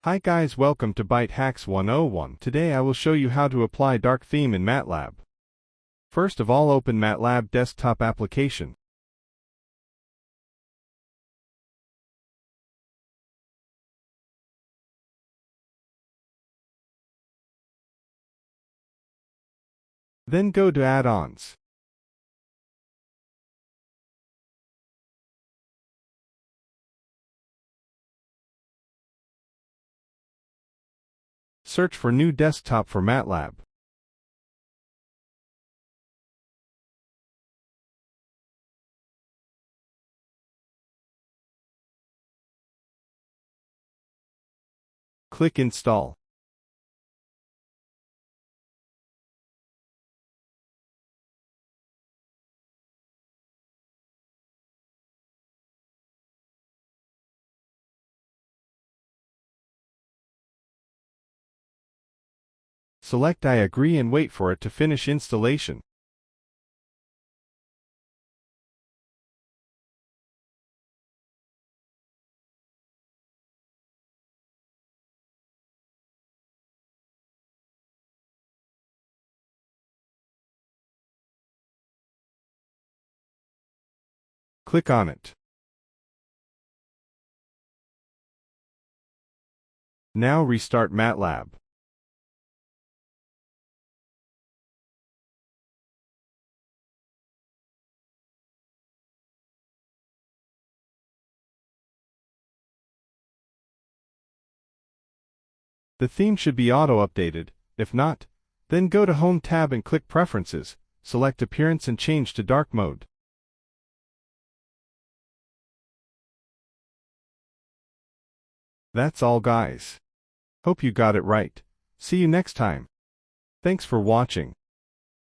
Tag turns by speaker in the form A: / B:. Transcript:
A: Hi guys, welcome to Byte Hacks 101. Today I will show you how to apply dark theme in MATLAB. First of all, open MATLAB desktop application. Then go to Add-ons. Search for New Desktop for MATLAB. Click Install. Select I agree and wait for it to finish installation. Click on it. Now restart MATLAB. The theme should be auto-updated. If not, then go to Home tab and click Preferences, select Appearance and change to Dark Mode. That's all guys. Hope you got it right. See you next time. Thanks for watching.